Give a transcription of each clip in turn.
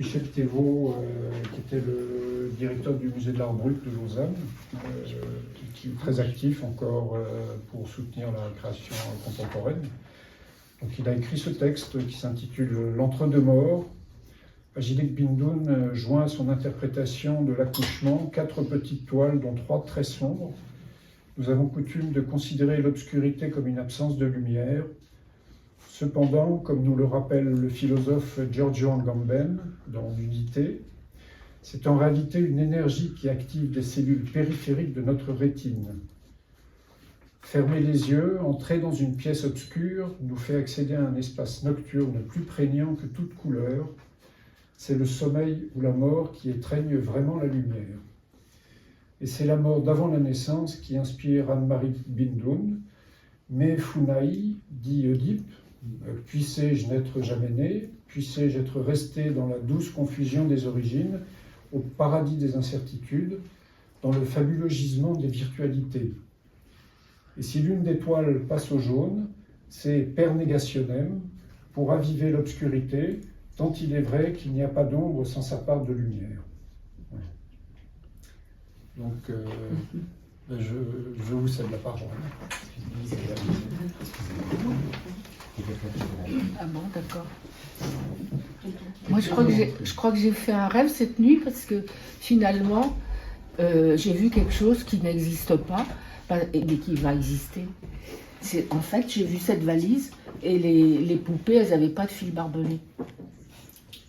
Michel Thévaux, qui était le directeur du musée de l'art brut de Lausanne, qui est très actif encore pour soutenir la création contemporaine. Donc, il a écrit ce texte qui s'intitule « L'entre-deux-morts ». Ajidek Bindoun joint à son interprétation de l'accouchement 4 petites toiles, dont 3 très sombres. Nous avons coutume de considérer l'obscurité comme une absence de lumière. Cependant, comme nous le rappelle le philosophe Giorgio Agamben dans l'Unité, c'est en réalité une énergie qui active des cellules périphériques de notre rétine. Fermer les yeux, entrer dans une pièce obscure, nous fait accéder à un espace nocturne plus prégnant que toute couleur. C'est le sommeil ou la mort qui étreigne vraiment la lumière. Et c'est la mort d'avant la naissance qui inspire Anne-Marie Bindoun. Mais Funaï, dit Oedipe, puissé-je n'être jamais né, puissé-je être resté dans la douce confusion des origines, au paradis des incertitudes, dans le fabuleux gisement des virtualités. Et si l'une des toiles passe au jaune, c'est per negationem, pour raviver l'obscurité, tant il est vrai qu'il n'y a pas d'ombre sans sa part de lumière. Ouais. Donc, je vous cède la parole. Ah bon, d'accord. Moi, je crois que j'ai fait un rêve cette nuit parce que finalement, j'ai vu quelque chose qui n'existe pas, mais qui va exister. En fait, j'ai vu cette valise et les poupées, elles n'avaient pas de fil barbelé.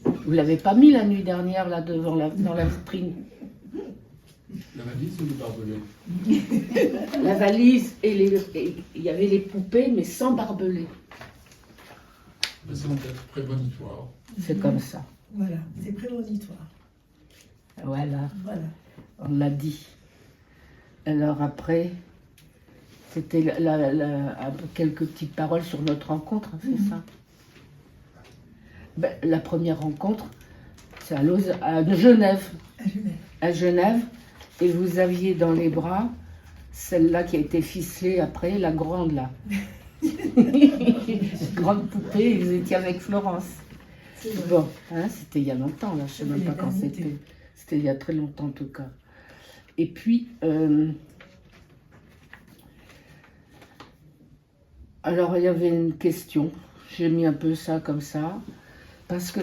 Vous ne l'avez pas mis la nuit dernière là devant dans la vitrine. La valise ou le barbelé? La valise et il y avait les poupées mais sans barbelé. C'est peut-être prémonitoire. C'est comme ça. Voilà, c'est prémonitoire. Voilà, Voilà. on l'a dit. Alors après, c'était quelques petites paroles sur notre rencontre, c'est ça. Ben, la première rencontre, c'est à Genève. À Genève. À Genève. Et vous aviez dans les bras celle-là qui a été ficelée après, la grande là. Grande poupée, et vous étiez avec Florence. Bon, hein, c'était il y a longtemps, là, je ne sais même pas quand c'était. C'était il y a très longtemps en tout cas. Et puis, alors il y avait une question, j'ai mis un peu ça comme ça, parce que,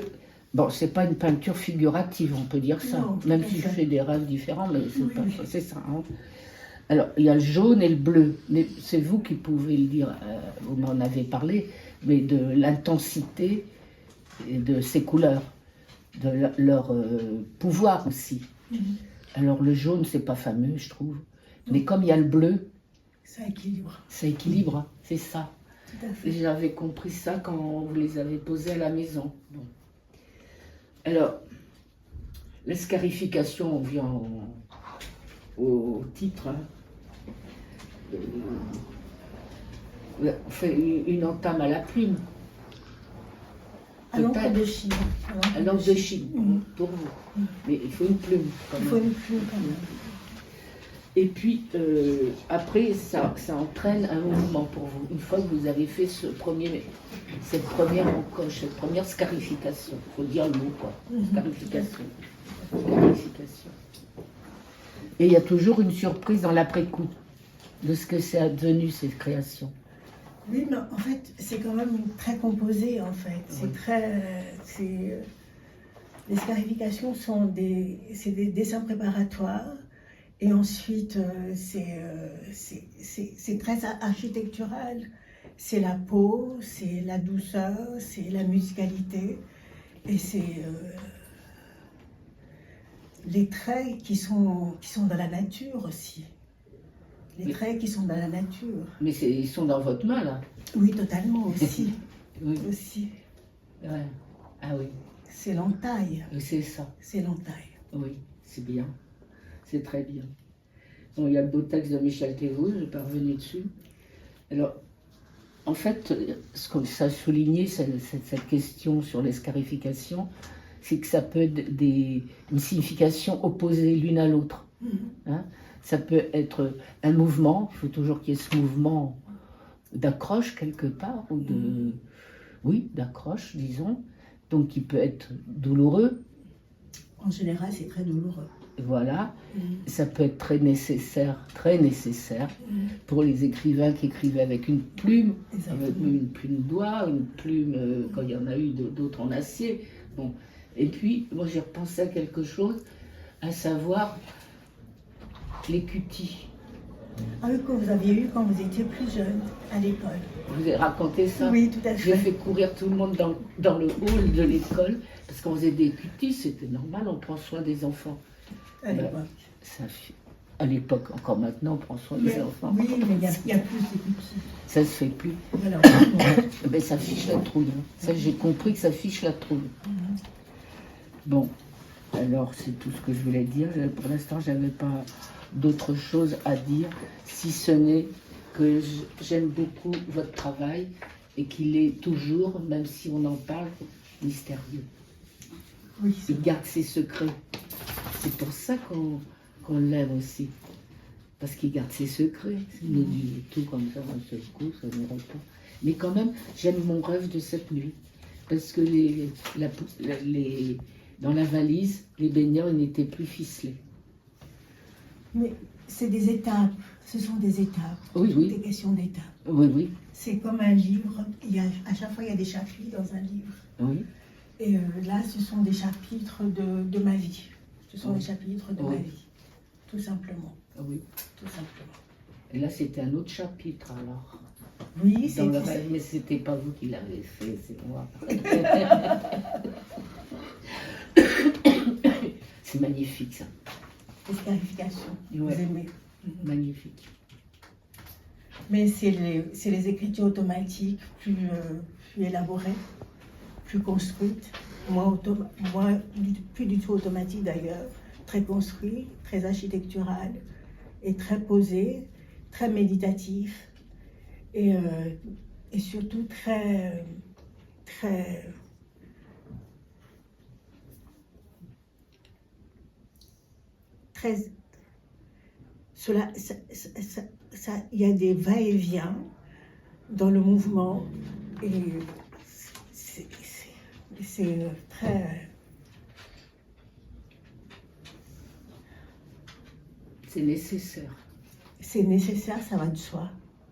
bon, c'est pas une peinture figurative, on peut dire ça, Non, même si je fais des rêves différents, mais c'est pas ça, c'est ça. Hein. Alors, il y a le jaune et le bleu, mais c'est vous qui pouvez le dire, vous m'en avez parlé, mais de l'intensité et de ces couleurs, de leur pouvoir aussi. Alors, le jaune, c'est pas fameux, je trouve, mais comme il y a le bleu, ça équilibre. ça équilibre, c'est ça. Tout à fait. J'avais compris ça quand vous les avez posés à la maison. Bon. Alors, la scarification, on vient au titre. Hein. On fait une entame à la plume. À l'encre de Chine. À l'encre de Chine, pour vous. Mais il faut une plume quand même. Il faut une plume quand même. Et puis, après, ça entraîne un mouvement pour vous. Une fois que vous avez fait cette première encoche, cette première scarification. Il faut dire le mot, quoi. Scarification. Scarification. Et il y a toujours une surprise dans l'après-coup de ce que c'est devenu, cette création. Oui, mais en fait, c'est quand même très composé, en fait. C'est très... les scarifications sont des dessins préparatoires. Et ensuite, c'est très architectural. C'est la peau, c'est la douceur, c'est la musicalité. Et c'est les traits qui sont dans la nature aussi. Les traits qui sont dans la nature. Mais ils sont dans votre main, là. Oui, totalement aussi. Oui. Aussi. Ouais. Ah oui. C'est l'entaille. C'est ça. C'est l'entaille. Oui, c'est bien. C'est très bien. Bon, il y a le beau texte de Michel Thévaux, je ne vais pas revenir dessus. Alors, en fait, ce que ça a souligné, cette question sur les scarifications, c'est que ça peut être une signification opposée l'une à l'autre. Hein? Ça peut être un mouvement, il faut toujours qu'il y ait ce mouvement d'accroche quelque part, ou d'accroche, disons, donc qui peut être douloureux, En général, c'est très douloureux. Voilà, ça peut être très nécessaire pour les écrivains qui écrivaient avec une plume, avec Exactement. une plume d'oie, une plume, quand il y en a eu d'autres en acier. Bon. Et puis, moi j'ai repensé à quelque chose, à savoir les cuties. Ah oui, que vous aviez eu quand vous étiez plus jeune, à l'école. Je vous ai raconté ça. Oui, tout à J'ai fait. fait courir tout le monde dans le hall de l'école, parce qu'on faisait des cuties, c'était normal, on prend soin des enfants. À l'époque. À l'époque, encore maintenant, on prend soin des enfants. Oui, mais il y a plus de petits. Ça se fait plus. Voilà. Ben, ça fiche la trouille. Hein. Ça, j'ai compris que ça fiche la trouille. Bon, alors c'est tout ce que je voulais dire. Pour l'instant, j'avais pas d'autre chose à dire, si ce n'est que j'aime beaucoup votre travail et qu'il est toujours, même si on en parle, mystérieux. Oui, Il garde ses secrets. C'est pour ça qu'on l'aime aussi. Parce qu'il garde ses secrets. S'il nous dit tout comme ça d'un seul coup, ça n'irait pas. Mais quand même, j'aime mon rêve de cette nuit. Parce que dans la valise, les baigneurs ils n'étaient plus ficelés. mais c'est des étapes. Ce sont des étapes. Oui, oui. Des questions d'étapes. Oui, oui, C'est comme un livre. À chaque fois, il y a des chapitres dans un livre. oui. Et là, ce sont des chapitres de ma vie. Ce sont Oui. des chapitres de Oui. ma vie. Tout simplement. Oui. Tout simplement. Et là, c'était un autre chapitre alors. Oui, c'est Dans le rêve, mais c'était pas vous qui l'avez fait, c'est moi. C'est magnifique ça. des scarifications. Ouais. Vous aimez. Magnifique. Mais c'est les écritures automatiques plus élaborées, plus construites. Moi, plus du tout automatique d'ailleurs. Très construit, très architectural et très posé, très méditatif et surtout très cela, il y a des va-et-vient dans le mouvement et c'est très. C'est nécessaire. C'est nécessaire, ça va de soi.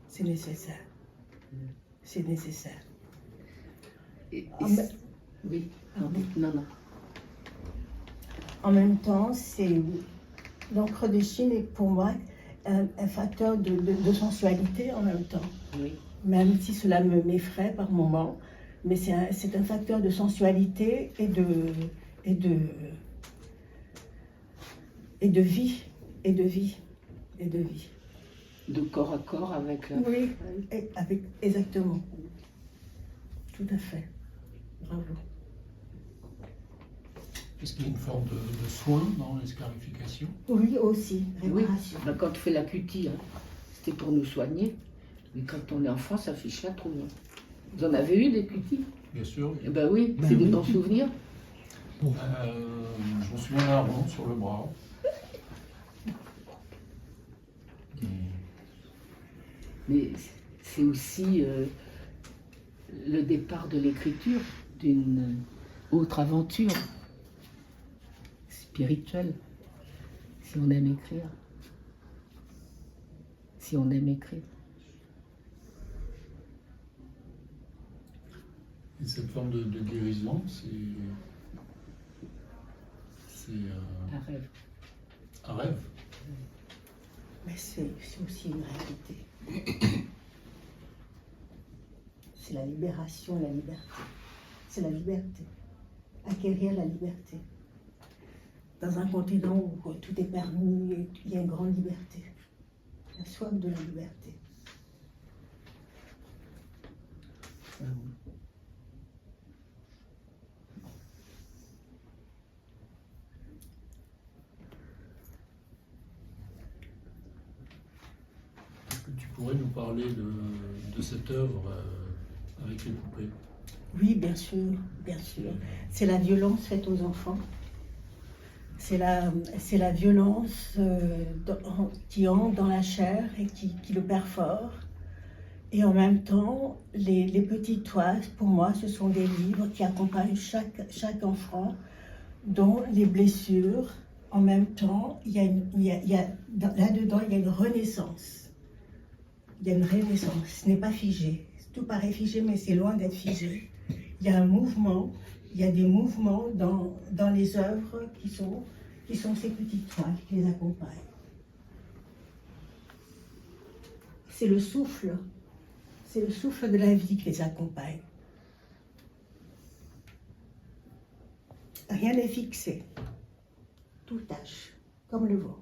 C'est nécessaire. C'est nécessaire. Oui. Non, non. En même temps, l'encre de Chine est pour moi un facteur de sensualité en même temps. Oui. Même si cela m'effraie par moments, mais c'est un facteur de sensualité et de vie. Et de vie. Et de vie. De corps à corps avec la... Oui, exactement. Tout à fait. Bravo. Est-ce qu'il y a une forme de soin dans les scarifications? Oui, aussi. Oui, Réparation. ben, quand on fait la cutie, hein, c'était pour nous soigner. Mais quand on est enfant, ça fiche la trouille. Hein. Vous en avez eu des cuties? Bien sûr. Eh ben oui, Ben c'est des oui. bons souvenirs. Je m'en souviens d'un rond sur le bras. Mais c'est aussi le départ de l'écriture d'une autre aventure spirituelle, si on aime écrire. Si on aime écrire. Et cette forme de guérison, c'est Un rêve. un rêve. Mais c'est aussi une réalité. C'est la libération, la liberté. C'est la liberté. Acquérir la liberté. Dans un continent où tout est permis, il y a une grande liberté. La soif de la liberté. Est-ce que tu pourrais nous parler de cette œuvre avec les poupées? Oui, bien sûr, bien sûr. C'est la violence faite aux enfants. C'est la violence qui entre dans la chair et qui le perfore. Et en même temps, les petites toises, pour moi, ce sont des livres qui accompagnent chaque enfant dont les blessures, en même temps, là-dedans, il y a une renaissance. Il y a une renaissance. Ce n'est pas figé. Tout paraît figé, mais c'est loin d'être figé. Il y a un mouvement, il y a des mouvements dans les œuvres qui sont ces petites toiles qui les accompagnent. C'est le souffle de la vie qui les accompagne. Rien n'est fixé. Tout tâche, comme le vent.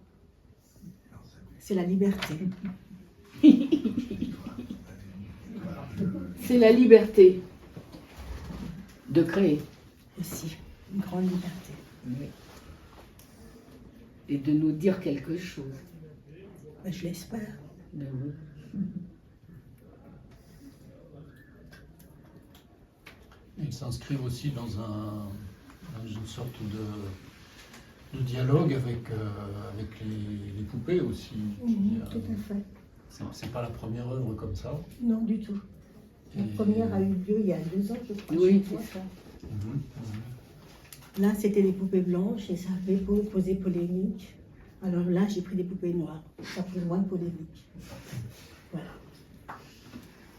C'est la liberté. C'est la liberté de créer. Aussi, une grande liberté. Oui. Et de nous dire quelque chose. Ben, je l'espère. Ben oui. Ils s'inscrivent aussi dans une sorte de dialogue avec les poupées aussi. Tout à fait. C'est pas la première œuvre comme ça. Non, du tout. La Et- première a eu lieu il y a 2 ans, je crois. Oui, je crois. c'est ça. Mhm, mhm. Là, c'était des poupées blanches et ça avait posé polémique. Alors là, j'ai pris des poupées noires. Ça a pris moins de polémique. Voilà.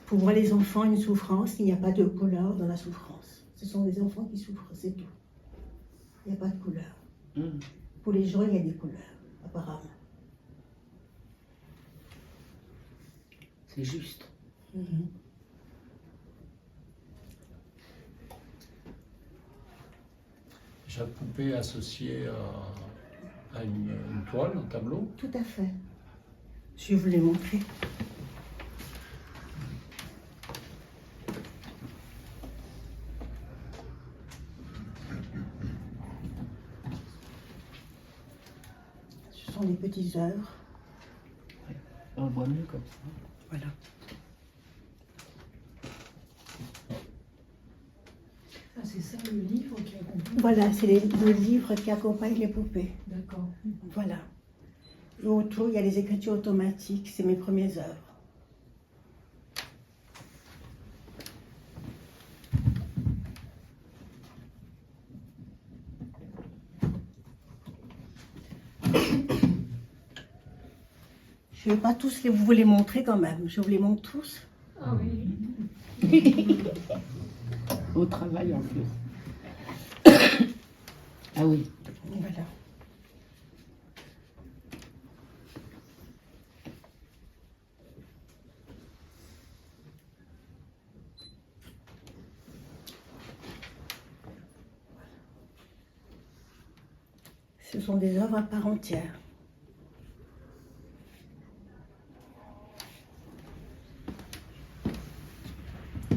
Pour moi, les enfants, une souffrance, il n'y a pas de couleur dans la souffrance. Ce sont des enfants qui souffrent, c'est tout. Il n'y a pas de couleur. Mm. Pour les gens, il y a des couleurs, apparemment. C'est juste. Mhm. Chaque poupée est associée à une toile, un tableau. Tout à fait. Je vais vous les montrer. Ce sont des petites œuvres. On voit mieux comme ça. Voilà. Ah, c'est ça le livre qui accompagne. Voilà, c'est le livre qui accompagne les poupées. D'accord. Voilà. Et autour, il y a les écritures automatiques. C'est mes premières œuvres. Je ne vais pas tous vous les montrer quand même. Je vous les montre tous. Ah oui. Au travail en plus. Ah oui. Voilà. Ce sont des œuvres à part entière.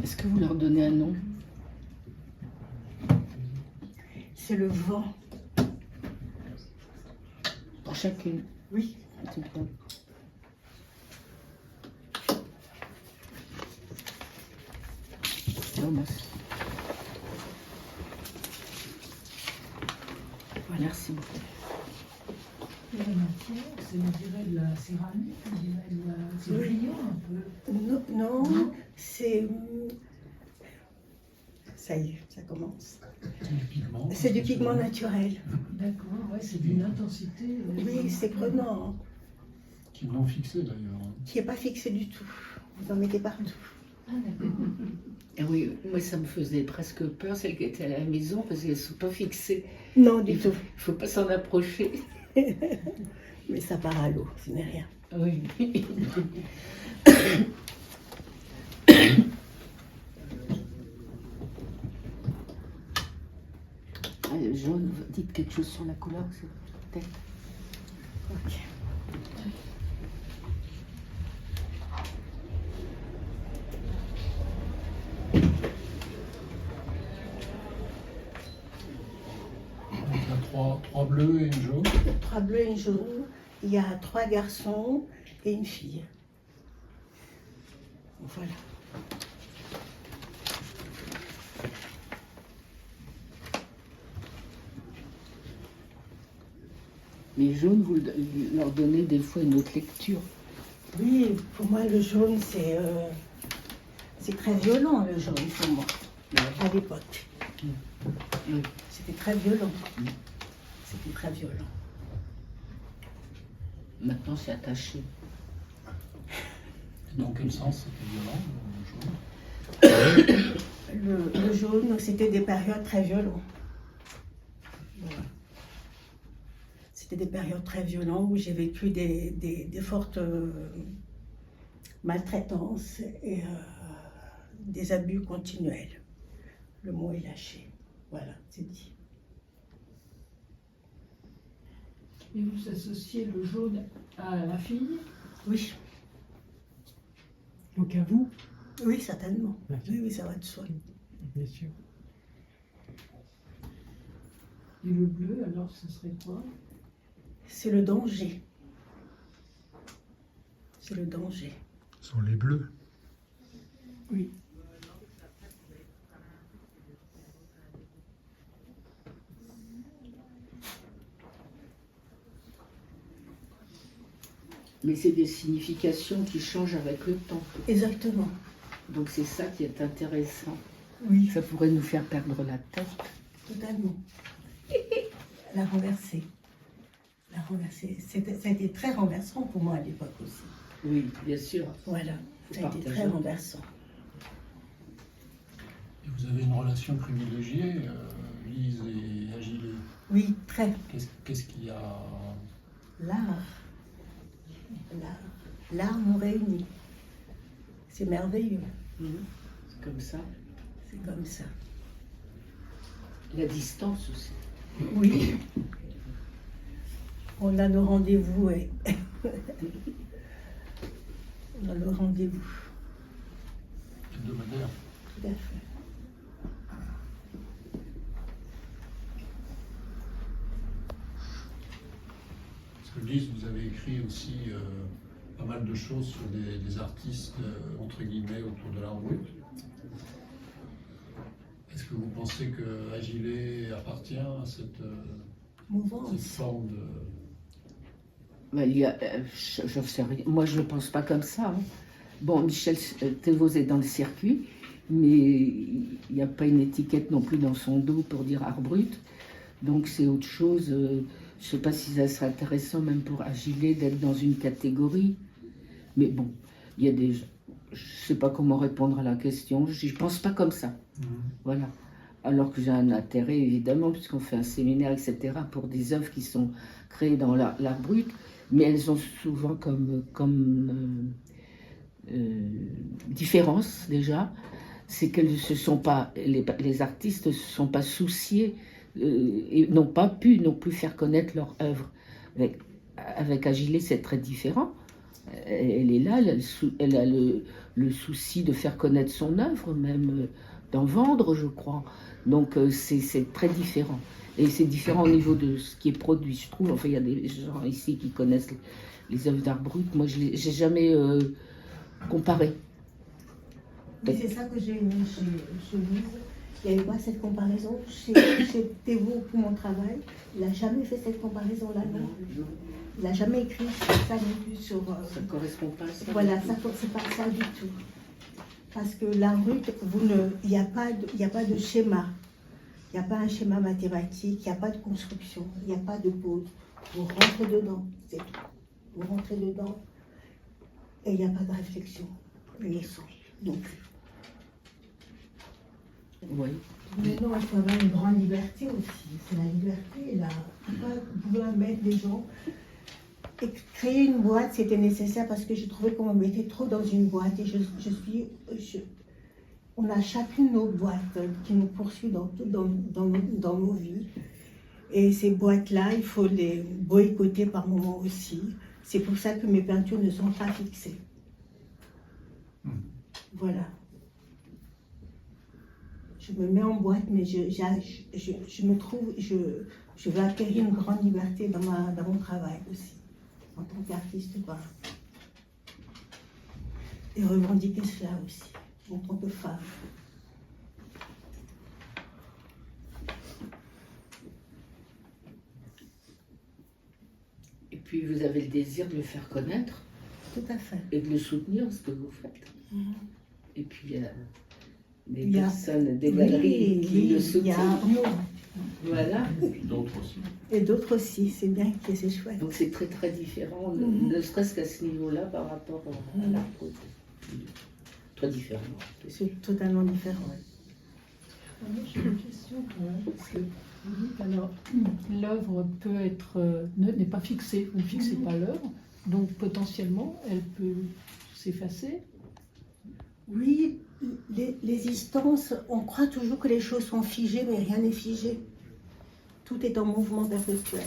Est-ce que vous leur donnez un nom? C'est le vent. Pour chacune. Oui. C'est bien. Oh, merci. Voilà, merci beaucoup. Et la matière, c'est, on dirait de la céramique, on dirait de la... C'est Oui. brillant un peu. Non, non, c'est... Ça y est, ça commence. C'est du pigment. C'est du pigment naturel. D'accord, ouais, c'est d'une intensité. Oui, c'est prenant, Qui l'ont fixé d'ailleurs. qui n'est pas fixé du tout. Vous en mettez partout. Ah, d'accord. Ah oui, moi ça me faisait presque peur, celles qui étaient à la maison, parce qu'elles ne sont pas fixées. Non, du Il tout. ne faut pas s'en approcher. Mais ça part à l'eau, ce n'est rien. Oui. Ah, le jaune, dites quelque chose sur la couleur, c'est peut-être. Ok. Donc il y a trois bleus et une jaune. 3 bleus et une jaune. Il y a 3 garçons et une fille. Voilà. Les jaunes, vous leur donnez des fois une autre lecture. Oui, pour moi, le jaune, c'est très violent, le jaune, pour moi, à l'époque. Oui. C'était très violent. C'était très violent. Maintenant, c'est attaché. Et dans quel sens c'était violent, le jaune? Le jaune, c'était des périodes très violentes. Voilà. C'était des périodes très violentes où j'ai vécu des fortes maltraitances et des abus continuels. Le mot est lâché. Voilà, c'est dit. Et vous associez le jaune à la fille, Oui, Donc à vous, oui, certainement. D'accord. Oui, oui, ça va de soi. bien sûr. et le bleu, alors ce serait quoi? C'est le danger. C'est le danger. Ce sont les bleus. Oui. Mais c'est des significations qui changent avec le temps. Exactement. Donc c'est ça qui est intéressant. Oui, Ça pourrait nous faire perdre la tête. totalement. La renverser. La renverser. Ça a été très renversant pour moi à l'époque aussi. Oui, bien sûr. Voilà, ça a été Partager. très renversant. Et vous avez une relation privilégiée, Lise et Agilé. Oui, très. Qu'est-ce qu'il y a? L'art. L'art nous réunit. C'est merveilleux. Mhm. C'est comme ça. C'est comme ça. La distance aussi. Oui. On a nos rendez-vous. Et... On a nos rendez-vous. Hebdomadaire. Tout à fait. Parce que Lise, vous avez écrit aussi pas mal de choses sur des artistes, entre guillemets, autour de l'art brut. Est-ce que vous pensez que Agilé appartient à cette Mouvance. forme de... Ben, il y a, je sais rien. Moi, je ne pense pas comme ça. Hein. Bon, Michel Thévaux est dans le circuit, mais il n'y a pas une étiquette non plus dans son dos pour dire art brut. Donc c'est autre chose. Je ne sais pas si ça serait intéressant même pour Agilé d'être dans une catégorie. Mais bon, il y a des... Je ne sais pas comment répondre à la question. Je ne pense pas comme ça. Voilà. Alors que j'ai un intérêt, évidemment, puisqu'on fait un séminaire, etc., pour des œuvres qui sont créées dans l'art brut, mais elles ont souvent comme différence, déjà, c'est qu'elles se sont pas, les artistes ne se sont pas souciés et n'ont pas pu non plus faire connaître leur œuvre. Avec Agilé, c'est très différent. Elle est là, elle a le souci de faire connaître son œuvre, même d'en vendre, je crois. Donc c'est très différent. Et c'est différent au niveau de ce qui est produit, je trouve. Enfin, il y a des gens ici qui connaissent les œuvres d'art brut. Moi, je n'ai jamais comparé. Mais c'est ça que j'ai aimé chez Lise. Il n'y avait pas cette comparaison. Chez Thévaux, pour mon travail, il n'a jamais fait cette comparaison-là. Non. Il n'a jamais écrit ça non plus sur... Ça ne correspond pas à ça. Voilà, ça c'est pas ça du tout. Parce que l'art brut, il n'y a pas de schéma. Il n'y a pas un schéma mathématique, il n'y a pas de construction, il n'y a pas de pause. Vous rentrez dedans, c'est tout. Vous rentrez dedans et il n'y a pas de réflexion. Les sons, non plus. Oui. Maintenant, il faut avoir une grande liberté aussi. C'est la liberté, là. Il ne faut pas vouloir mettre des gens. Et créer une boîte, c'était nécessaire parce que je trouvais qu'on me mettait trop dans une boîte. Et on a chacune nos boîtes qui nous poursuivent dans nos vies. Et ces boîtes-là, il faut les boycotter par moments aussi. C'est pour ça que mes peintures ne sont pas fixées. Voilà. Je me mets en boîte, mais je me trouve, je veux acquérir une grande liberté dans mon travail aussi, en tant qu'artiste. Voilà. Et revendiquer cela aussi, en tant que femme. Et puis vous avez le désir de le faire connaître Tout à fait. et de le soutenir, ce que vous faites. Mhm. Et puis des Il y a- personnes, des galeries qui le il y a soutiennent. Arnaud Voilà. Et puis d'autres aussi. et d'autres aussi, c'est bien que c'est chouette. Donc c'est très très différent, Mhm. ne serait-ce qu'à ce niveau-là par rapport à l'art brut. Très différent. C'est totalement différent. Alors, j'ai une question quand même, parce que vous dites alors, l'œuvre peut être, n'est pas fixée, vous ne fixez pas l'œuvre, donc potentiellement elle peut s'effacer. Oui, l'existence, on croit toujours que les choses sont figées, mais rien n'est figé. Tout est en mouvement perpétuel.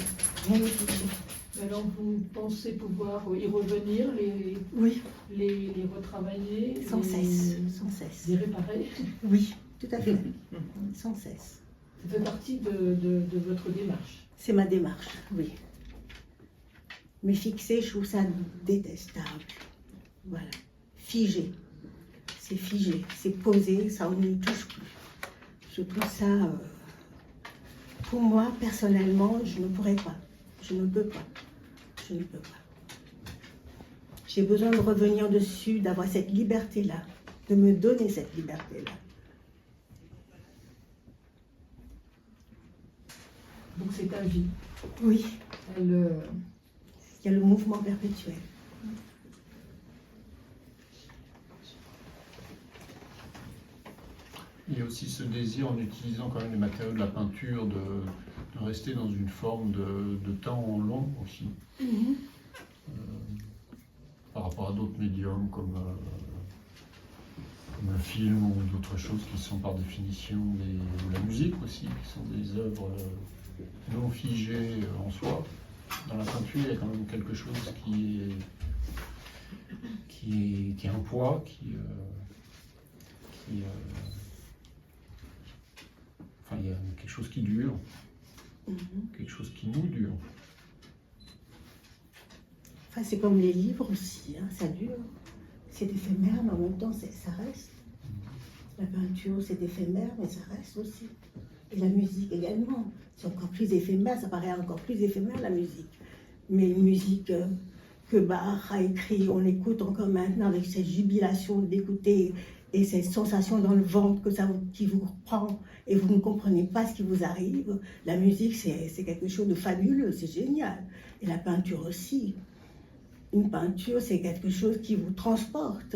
Rien n'est figé. Alors vous pensez pouvoir y revenir, Oui, les retravailler, sans cesse, sans cesse. les réparer. Oui, tout à fait. Sans cesse. Ça fait partie de votre démarche. C'est ma démarche, oui. Mais fixé, je trouve ça détestable. Voilà. Figé. C'est figé, c'est posé, ça on n'y touche plus. Je trouve ça, pour moi, personnellement, je ne pourrais pas. Je ne peux pas. Je ne peux pas. J'ai besoin de revenir dessus, d'avoir cette liberté-là, de me donner cette liberté-là. Donc c'est ta vie. Oui, Elle, il y a le mouvement perpétuel. Il y a aussi ce désir, en utilisant quand même les matériaux de la peinture, de rester dans une forme de temps long aussi, par rapport à d'autres médiums comme le film ou d'autres choses qui sont par définition ou la musique aussi, qui sont des œuvres non figées en soi. Dans la peinture, il y a quand même quelque chose qui est un poids, enfin, il y a quelque chose qui dure, quelque chose qui nous dure. Enfin, c'est comme les livres aussi, hein, ça dure. C'est éphémère, mais en même temps, ça reste. La peinture, c'est éphémère, mais ça reste aussi. Et la musique également. C'est encore plus éphémère, ça paraît encore plus éphémère, la musique. Mais une musique que Bach a écrit, on l'écoute encore maintenant avec cette jubilation d'écouter et cette sensation dans le ventre qui vous reprend et vous ne comprenez pas ce qui vous arrive. La musique, c'est quelque chose de fabuleux, c'est génial. Et la peinture aussi. Une peinture, c'est quelque chose qui vous transporte.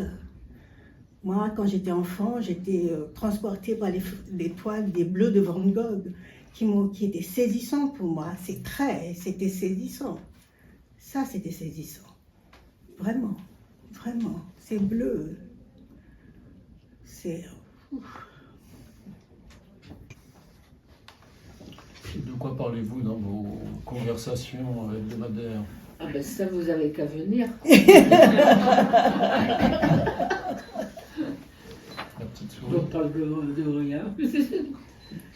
Moi, quand j'étais enfant, j'étais transportée par les toiles des bleus de Van Gogh qui étaient saisissants pour moi. C'était saisissant. Ça, c'était saisissant. Vraiment, vraiment. C'est bleu. C'est... Et de quoi parlez-vous dans vos conversations hebdomadaires? Ah ben ça, vous avez qu'à venir. La petite On souris. parle de rien.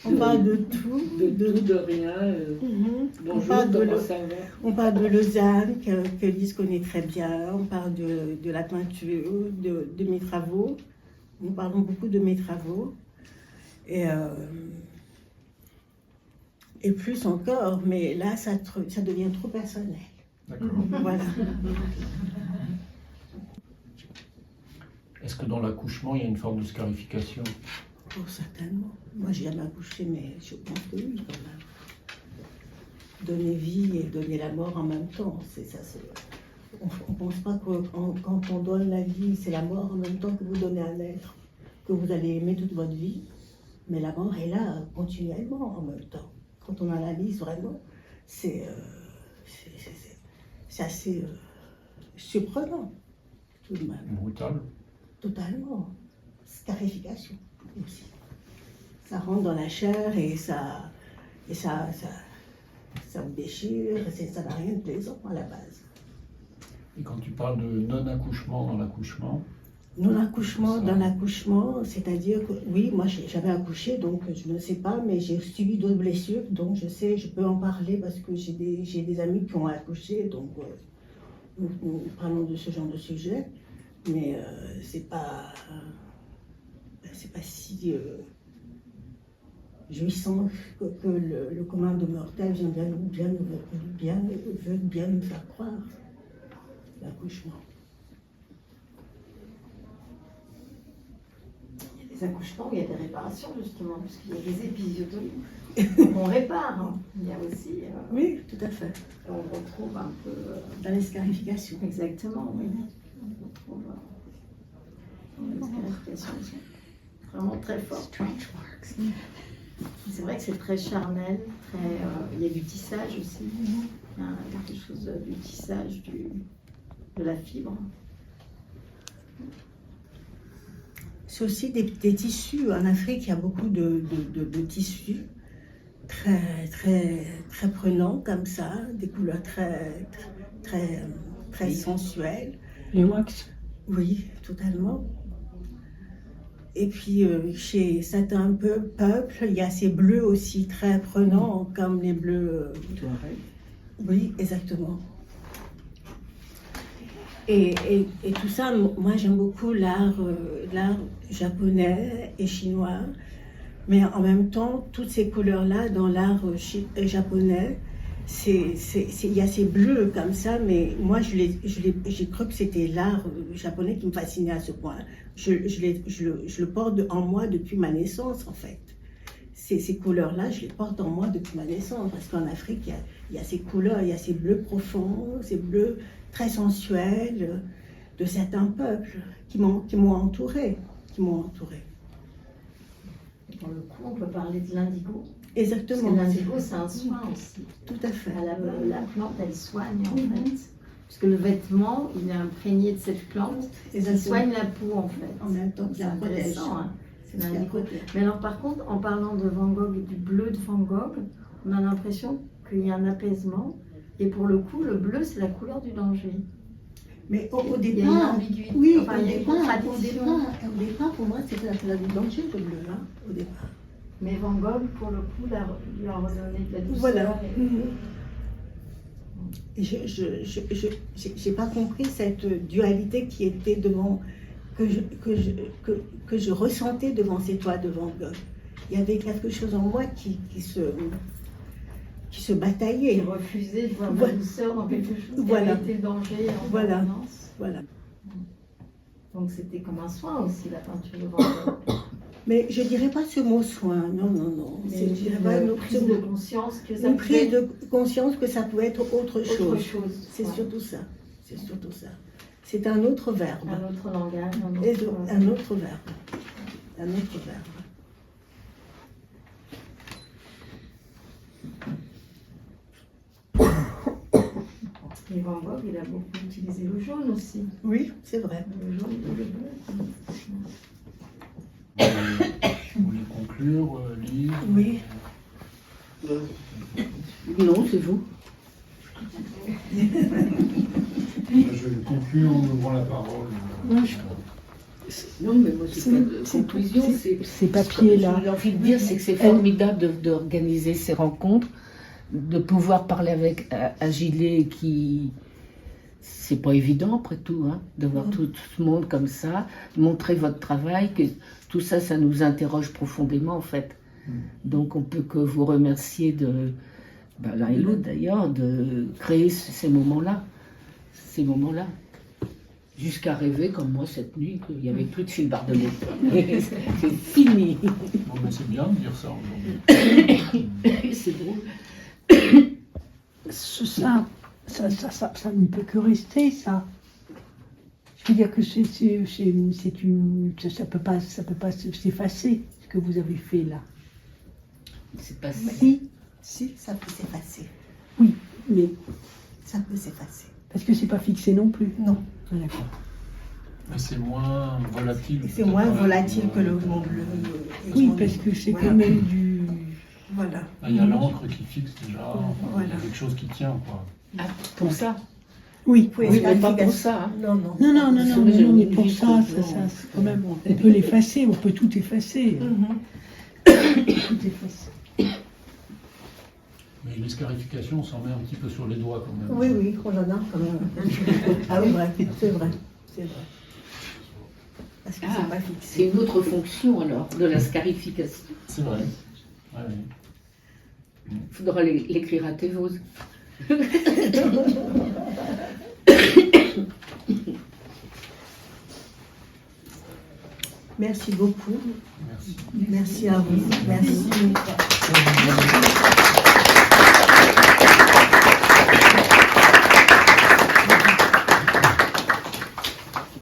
On parle de tout. De rien. Mhm. Bonjour, parle de comment le- ça va? On parle de Lausanne, que Lise connaît très bien. On parle de la peinture, de mes travaux. Nous parlons beaucoup de mes travaux. Et plus encore, mais là, ça devient trop personnel. D'accord. Voilà. Est-ce que dans l'accouchement, il y a une forme de scarification? Oh, certainement. Moi, j'ai jamais accouché, mais je pense que oui, quand même. Donner vie et donner la mort en même temps, c'est ça. On ne pense pas que quand on donne la vie, c'est la mort en même temps que vous donnez un être que vous allez aimer toute votre vie. Mais la mort est là continuellement en même temps. Quand on analyse vraiment, c'est assez surprenant, tout de même. Brutal. Totalement. Scarification aussi. Ça rentre dans la chair et ça vous déchire. Ça n'a rien de plaisant à la base. Et quand tu parles de non-accouchement dans l'accouchement, Non-accouchement Ça. dans l'accouchement, c'est-à-dire que oui, moi j'avais accouché, donc je ne sais pas, mais j'ai subi d'autres blessures, donc je sais, je peux en parler parce que j'ai des amis qui ont accouché, donc nous parlons de ce genre de sujet, mais c'est pas si jouissant que le commun de mortels veut bien nous faire croire, l'accouchement. Il y a des des accouchements où il y a des réparations, justement, parce qu'il y a des épisiotomies. On répare, hein. Il y a aussi. Oui, tout à fait. On retrouve un peu. Dans les scarifications. Exactement, oui. On retrouve. Les scarifications sont vraiment très fortes. C'est vrai que c'est très charnel, il y a du tissage aussi. Il y a quelque chose du tissage de la fibre. C'est aussi des tissus. En Afrique, il y a beaucoup de tissus très prenants comme ça, des couleurs très sensuelles. Les wax. Oui, totalement. Et puis, chez certains peuples, il y a ces bleus aussi très prenants, comme les bleus. Oui, exactement. Et tout ça, moi j'aime beaucoup l'art japonais et chinois, mais en même temps, toutes ces couleurs-là dans l'art japonais, il y a ces bleus comme ça, mais moi j'ai cru que c'était l'art japonais qui me fascinait à ce point. Je le porte en moi depuis ma naissance en fait. Ces couleurs-là, je les porte en moi depuis ma naissance, parce qu'en Afrique, il y a ces couleurs, il y a ces bleus profonds, ces bleus très sensuels de certains peuples qui m'ont entourée. Et pour le coup, on peut parler de l'indigo. Exactement. Parce que l'indigo, c'est un soin aussi. Tout à fait. La plante, elle soigne en fait. Parce que le vêtement, il est imprégné de cette plante. Il soigne la peau en fait. En même temps, c'est intéressant. Hein. C'est l'indigo. protège. Mais alors par contre, en parlant de Van Gogh et du bleu de Van Gogh, on a l'impression qu'il y a un apaisement. Et pour le coup, le bleu, c'est la couleur du danger. Mais au Il y a une départ, ambiguïté. oui, Enfin, il y a une contradiction. au départ, pour moi, c'était la couleur du danger, le bleu, hein, au départ. Mais Van Gogh, pour le coup, lui a redonné de la douceur. Voilà. Et- Et j'ai pas compris cette dualité qui était devant, que je ressentais devant ces toits de Van Gogh. Il y avait quelque chose en moi qui se bataillait. Il refusait de voir la Voilà. douceur dans quelque chose qui Voilà. avait été le danger en Voilà. permanence. Voilà. Donc c'était comme un soin aussi, la peinture de Van Gogh. Mais je dirais pas ce mot soin, non. Mais Je dirais pas une ce prise de mot. conscience que ça Une pouvait prise être de conscience que ça pouvait être autre autre chose. chose. C'est Ouais. surtout ça. C'est surtout ça. C'est un autre verbe. Un autre langage, un Et autre... un autre verbe. Un autre verbe. Et Van Gogh, il a beaucoup utilisé le jaune aussi. Oui, c'est vrai. Le jaune et le bleu. Vous voulez conclure, lire Oui. Non, c'est vous. Je vais conclure en ouvrant la parole. Non, mais moi, c'est pas de conclusion. Ces papiers-là. J'ai envie de dire, c'est que c'est formidable d'organiser ces rencontres, de pouvoir parler avec Agilé qui. C'est pas évident après tout, hein, de voir tout le monde comme ça, de montrer votre travail, que tout ça, ça nous interroge profondément en fait. Donc on peut que vous remercier de, l'un et l'autre d'ailleurs, de créer ces moments-là. Jusqu'à rêver, comme moi cette nuit, qu'il n'y avait plus de Phil Bardelet. C'est fini. Bon, mais c'est bien de dire ça aujourd'hui. C'est drôle. Ça ne peut que rester, ça. Je veux dire que ça peut pas s'effacer, ce que vous avez fait là. C'est pas Si, ça peut s'effacer. Oui, mais Ça peut s'effacer. parce que c'est pas fixé non plus. Non. Ah, d'accord. Mais c'est moins volatile. C'est peut-être, moins ouais. volatile que le mont bleu. Oui, parce que c'est Voilà. quand même du. Voilà. Là, il y a l'encre qui fixe déjà. Enfin, Voilà. Il y a quelque chose qui tient, quoi. Ah, pour ça. Oui. Oui, Oui, mais pas pour ça. Hein. Non, non. Non, mais pour Juste ça, pour- c'est quand même. On peut l'effacer, on peut tout effacer. Mhm. Tout effacer. Mais les scarifications, on s'en met un petit peu sur les doigts quand même. Oui, on en a quand même. Ah oui, c'est vrai. Parce que Ah, c'est pas c'est fixé. une autre fonction alors de la scarification. C'est vrai. Ouais, oui. Il faudra l'écrire à Thévose. Merci beaucoup. Merci à vous. Merci.